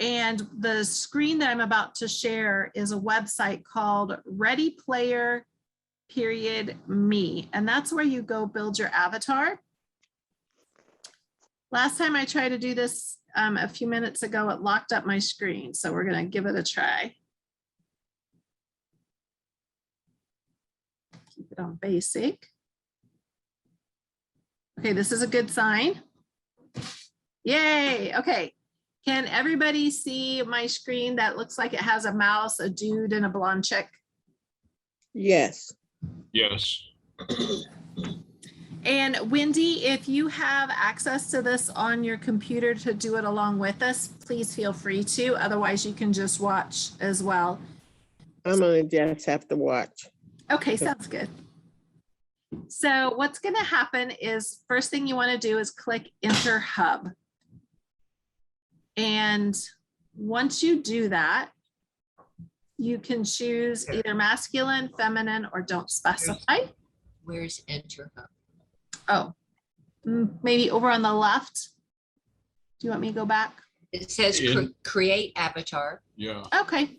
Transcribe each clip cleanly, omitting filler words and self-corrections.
And the screen that I'm about to share is a website called Ready Player Me. And that's where you go build your avatar. Last time I tried to do this a few minutes ago, it locked up my screen. So we're going to give it a try. Keep it on basic. Okay, this is a good sign. Yay. Okay. Can everybody see my screen that looks like it has a mouse, a dude, and a blonde chick? Yes. Yes. And Wendy, if you have access to this on your computer to do it along with us, please feel free to. Otherwise, you can just watch as well. I'm gonna just have to watch. Okay, sounds good. So what's going to happen is first thing you want to do is click Enter Hub. And once you do that, you can choose either masculine, feminine, or don't specify. Where's Enter Hub? Oh, maybe over on the left. Do you want me to go back? It says create avatar. Yeah. Okay.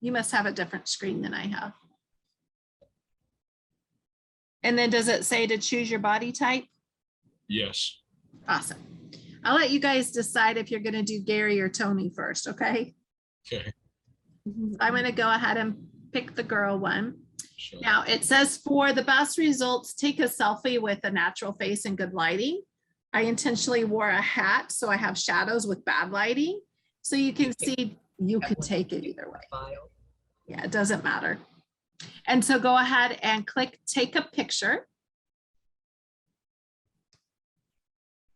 You must have a different screen than I have. And then does it say to choose your body type? Yes. Awesome. I'll let you guys decide if you're going to do Gary or Tony first, okay? Okay. I'm going to go ahead and pick the girl one. Sure. Now it says for the best results, take a selfie with a natural face and good lighting. I intentionally wore a hat, so I have shadows with bad lighting. So you can see, you can take it either way. Yeah, it doesn't matter. And so go ahead and click take a picture.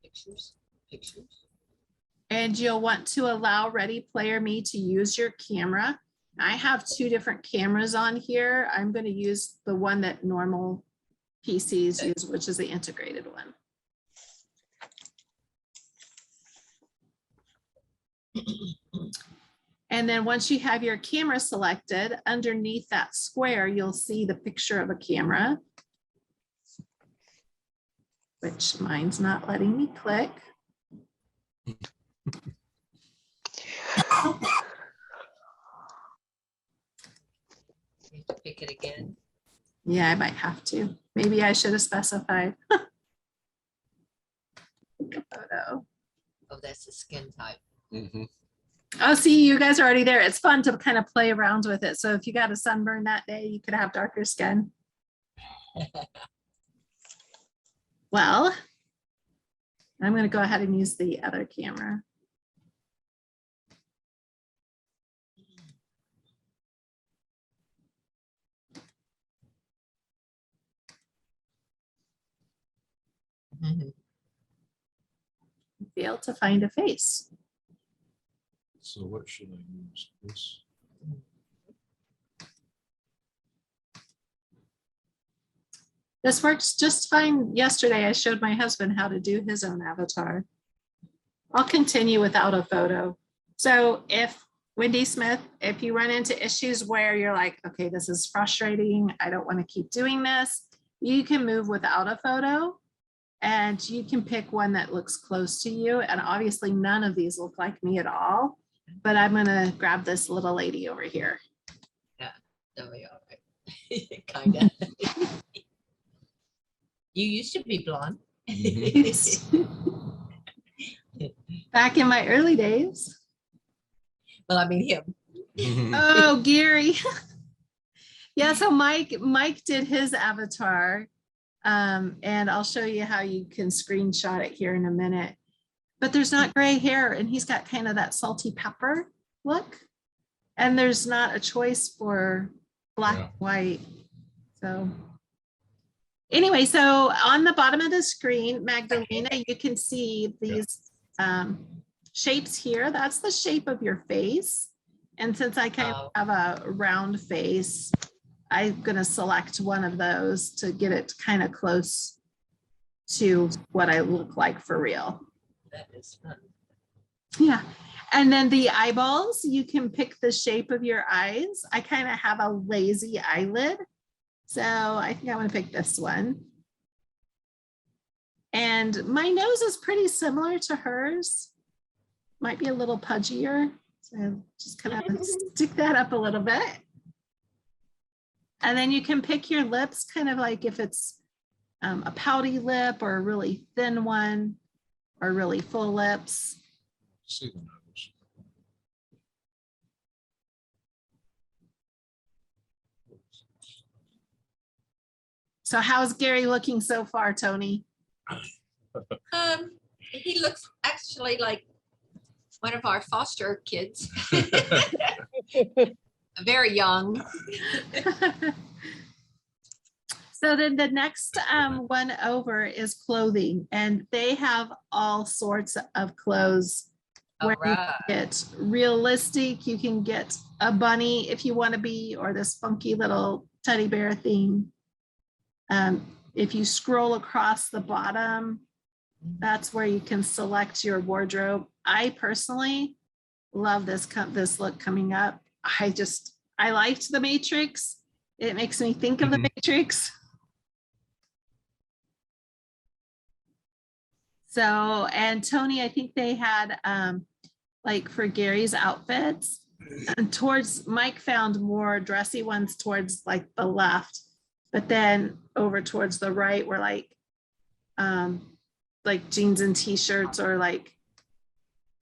Pictures. And you'll want to allow Ready Player Me to use your camera. I have two different cameras on here. I'm going to use the one that normal PCs use, which is the integrated one. And then once you have your camera selected, underneath that square, you'll see the picture of a camera, which mine's not letting me click. Pick it again. Yeah, I might have to. Maybe I should have specified. Photo. Oh, that's the skin type. Mm-hmm. Oh, see, you guys are already there. It's fun to kind of play around with it. So if you got a sunburn that day, you could have darker skin. Well, I'm going to go ahead and use the other camera. Fail to find a face. So what should I use? This? This works just fine. Yesterday, I showed my husband how to do his own avatar. I'll continue without a photo. So if Wendy Smith, if you run into issues where you're like, okay, this is frustrating, I don't want to keep doing this, you can move without a photo and you can pick one that looks close to you. And obviously none of these look like me at all, but I'm going to grab this little lady over here. Yeah, there we are. Kind of. You used to be blonde. Back in my early days. Well, I mean him. Oh, Gary. Yeah, so Mike did his avatar. And I'll show you how you can screenshot it here in a minute. But there's not gray hair and he's got kind of that salty pepper look. And there's not a choice for black and white. So anyway, so on the bottom of the screen, Magdalena, you can see these shapes here. That's the shape of your face. And since I kind of have a round face, I'm going to select one of those to get it kind of close to what I look like for real. That is fun. Yeah. And then the eyeballs, you can pick the shape of your eyes. I kind of have a lazy eyelid. So I think I'm going to pick this one. And my nose is pretty similar to hers. Might be a little pudgier. So just kind of stick that up a little bit. And then you can pick your lips, kind of like if it's a pouty lip or a really thin one or really full lips. See the nose. So how's Gary looking so far, Tony? He looks actually like one of our foster kids. Very young. So then the next one over is clothing, and they have all sorts of clothes. All Where you right. can get realistic, you can get a bunny if you want to be, or this funky little teddy bear thing. If you scroll across the bottom, that's where you can select your wardrobe. I personally love this look coming up. I liked the Matrix. It makes me think of the Matrix. So, and Tony, I think they had like for Gary's outfits, and towards Mike found more dressy ones towards like the left, but then over towards the right were like jeans and t-shirts, or like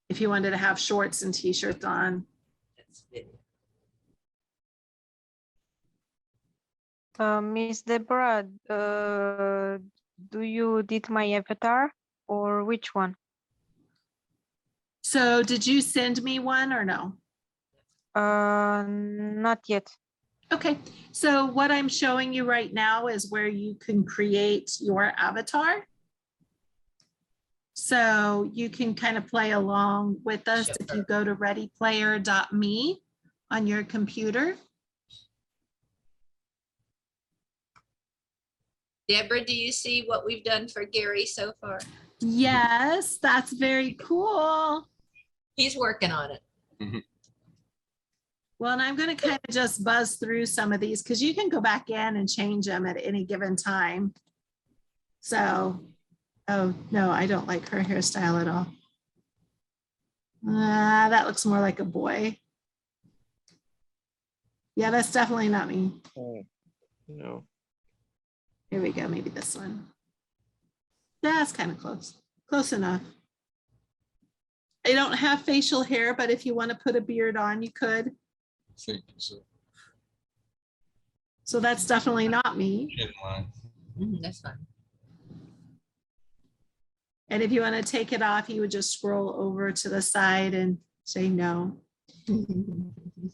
if you wanted to have shorts and t-shirts on. That's it. Miss Deborah, do you did my avatar or which one? So did you send me one or no? Not yet. Okay, so what I'm showing you right now is where you can create your avatar. So you can kind of play along with us if you go to readyplayer.me on your computer. Deborah, do you see what we've done for Gary so far? Yes, that's very cool. He's working on it. Well, and I'm going to kind of just buzz through some of these because you can go back in and change them at any given time. So, oh no, I don't like her hairstyle at all. That looks more like a boy. Yeah, that's definitely not me. No. Here we go, maybe this one. That's kind of close, close enough. I don't have facial hair, but if you want to put a beard on, you could. Think so. So that's definitely not me. In line. That's fine. And if you want to take it off, you would just scroll over to the side and say no.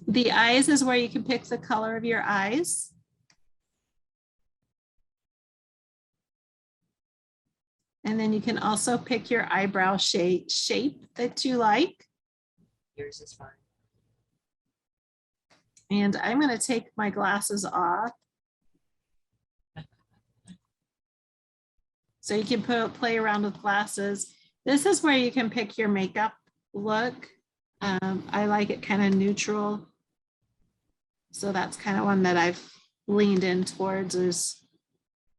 The eyes is where you can pick the color of your eyes. And then you can also pick your eyebrow shape that you like. Yours is fine. And I'm going to take my glasses off. So you can play around with glasses. This is where you can pick your makeup look. I like it kind of neutral. So that's kind of one that I've leaned in towards, is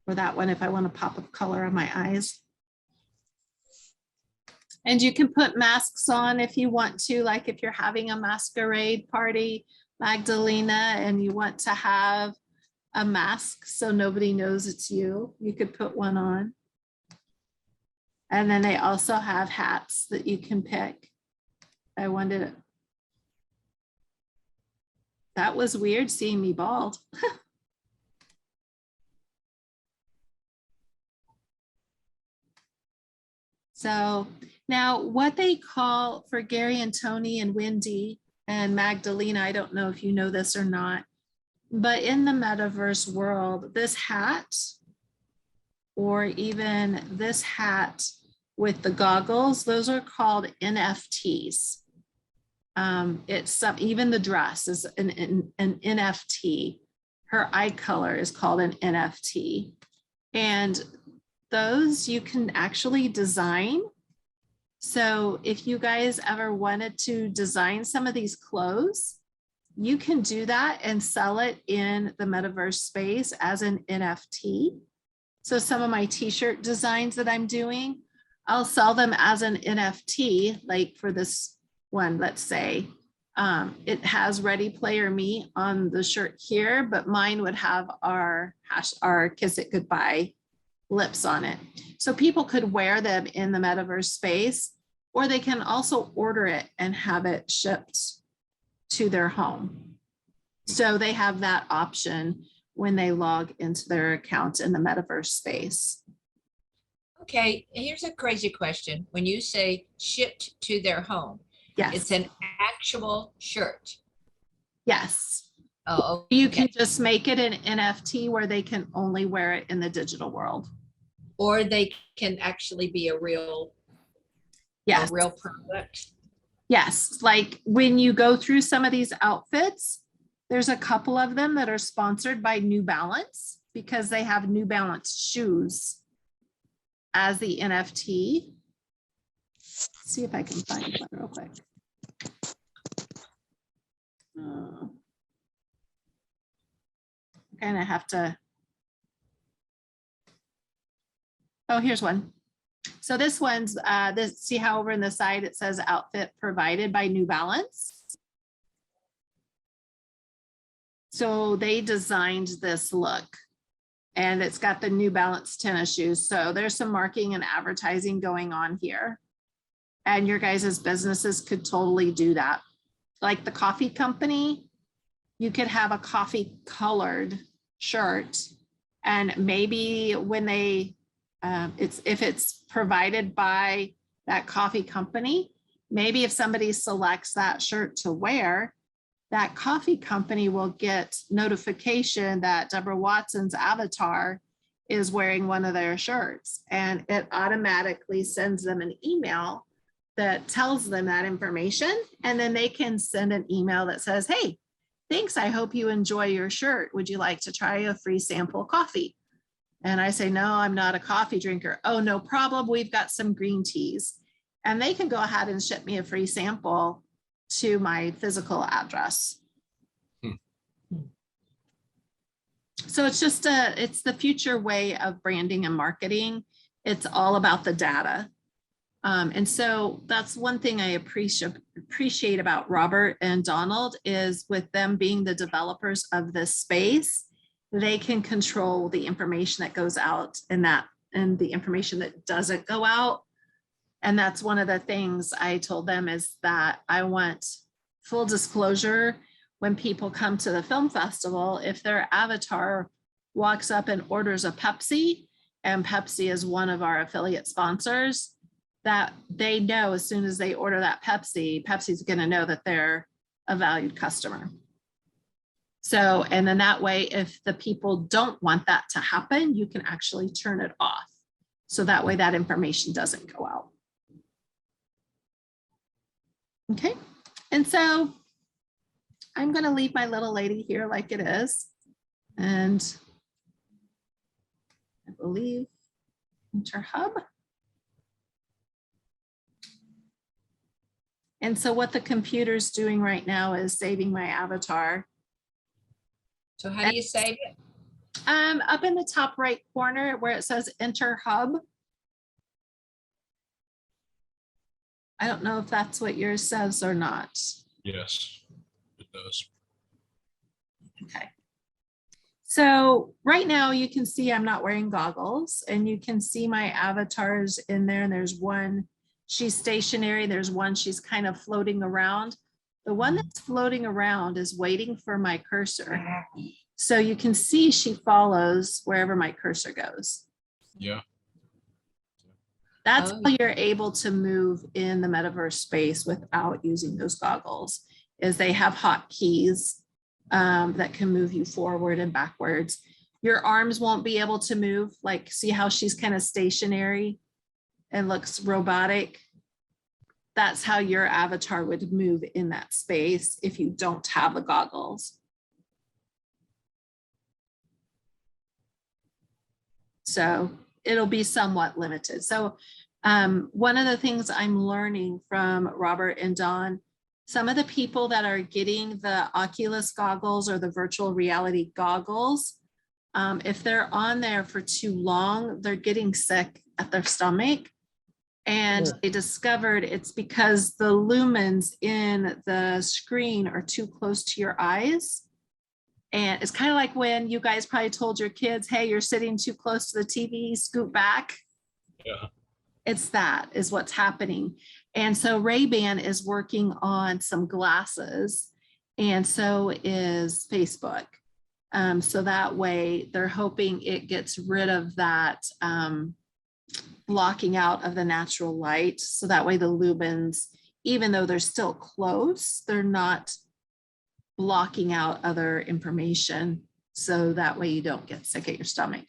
for that one if I want to pop up color on my eyes. And you can put masks on if you want to, like if you're having a masquerade party, Magdalena, and you want to have a mask so nobody knows it's you, you could put one on. And then they also have hats that you can pick. I wanted, that was weird seeing me bald. So now what they call for Gary and Tony and Wendy and Magdalena, I don't know if you know this or not, but in the metaverse world, this hat, or even this hat with the goggles, those are called NFTs. Even the dress is an NFT. Her eye color is called an NFT. And those you can actually design. So if you guys ever wanted to design some of these clothes, you can do that and sell it in the metaverse space as an NFT. So some of my t-shirt designs that I'm doing, I'll sell them as an NFT, like for this one, let's say. It has Ready Player Me on the shirt here, but mine would have our Kiss It Goodbye lips on it. So people could wear them in the metaverse space, or they can also order it and have it shipped to their home. So they have that option when they log into their account in the metaverse space. Okay, here's a crazy question. When you say shipped to their home, Yes. it's an actual shirt. Yes. Oh, You okay. can just make it an NFT where they can only wear it in the digital world. Or they can actually be a real Yes. product. Yes. Like when you go through some of these outfits, there's a couple of them that are sponsored by New Balance because they have New Balance shoes as the NFT. Let's see if I can find one real quick. Kind of have to. Oh, here's one. So this one's see how over in the side it says outfit provided by New Balance. So they designed this look and it's got the New Balance tennis shoes. So there's some marketing and advertising going on here. And your guys' businesses could totally do that. Like the coffee company, you could have a coffee colored shirt. And maybe when they, if it's provided by that coffee company, maybe if somebody selects that shirt to wear, that coffee company will get notification that Deborah Watson's avatar is wearing one of their shirts. And it automatically sends them an email that tells them that information. And then they can send an email that says, hey, thanks, I hope you enjoy your shirt. Would you like to try a free sample coffee? And I say, no, I'm not a coffee drinker. Oh, no problem. We've got some green teas. And they can go ahead and ship me a free sample to my physical address. So it's just it's the future way of branding and marketing. It's all about the data. And so that's one thing I appreciate about Robert and Donald is with them being the developers of this space, they can control the information that goes out and the information that doesn't go out. And that's one of the things I told them is that I want full disclosure when people come to the film festival, if their avatar walks up and orders a Pepsi, and Pepsi is one of our affiliate sponsors, that they know as soon as they order that Pepsi, Pepsi's going to know that they're a valued customer. So, and then that way, if the people don't want that to happen, you can actually turn it off. So that way that information doesn't go out. Okay, and so I'm going to leave my little lady here like it is. And I believe enter hub. And so what the computer's doing right now is saving my avatar. So how do you save it? Up in the top right corner where it says enter hub. I don't know if that's what yours says or not. Yes, it does. Okay. So right now you can see I'm not wearing goggles and you can see my avatars in there. And there's one, she's stationary. There's one, she's kind of floating around. The one that's floating around is waiting for my cursor. So you can see she follows wherever my cursor goes. Yeah. That's how you're able to move in the metaverse space without using those goggles, is they have hotkeys that can move you forward and backwards. Your arms won't be able to move. Like, see how she's kind of stationary and looks robotic? That's how your avatar would move in that space if you don't have the goggles. So it'll be somewhat limited. So one of the things I'm learning from Robert and Don, some of the people that are getting the Oculus goggles or the virtual reality goggles If they're on there for too long, they're getting sick at their stomach. And Yeah. they discovered it's because the lumens in the screen are too close to your eyes. And it's kind of like when you guys probably told your kids, hey, you're sitting too close to the TV, scoot back. Yeah. It's that is what's happening. And so Ray-Ban is working on some glasses, and so is Facebook. So that way they're hoping it gets rid of that blocking out of the natural light. So that way the lumens, even though they're still close, they're not blocking out other information. So that way you don't get sick at your stomach.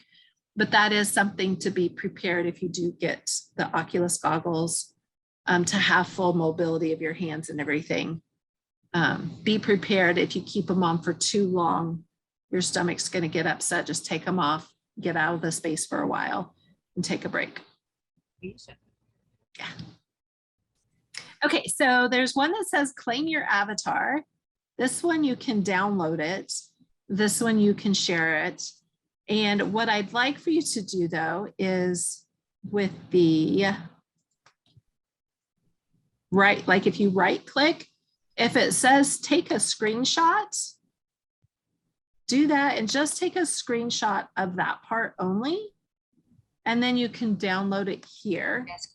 But that is something to be prepared if you do get the Oculus goggles, to have full mobility of your hands and everything. Be prepared if you keep them on for too long, your stomach's going to get upset. Just take them off, get out of the space for a while and take a break. Yeah. Okay, so there's one that says claim your avatar. This one you can download it. This one you can share it. And what I'd like for you to do though is with the right, like if you right click, if it says take a screenshot, do that and just take a screenshot of that part only. And then you can download it here. Ask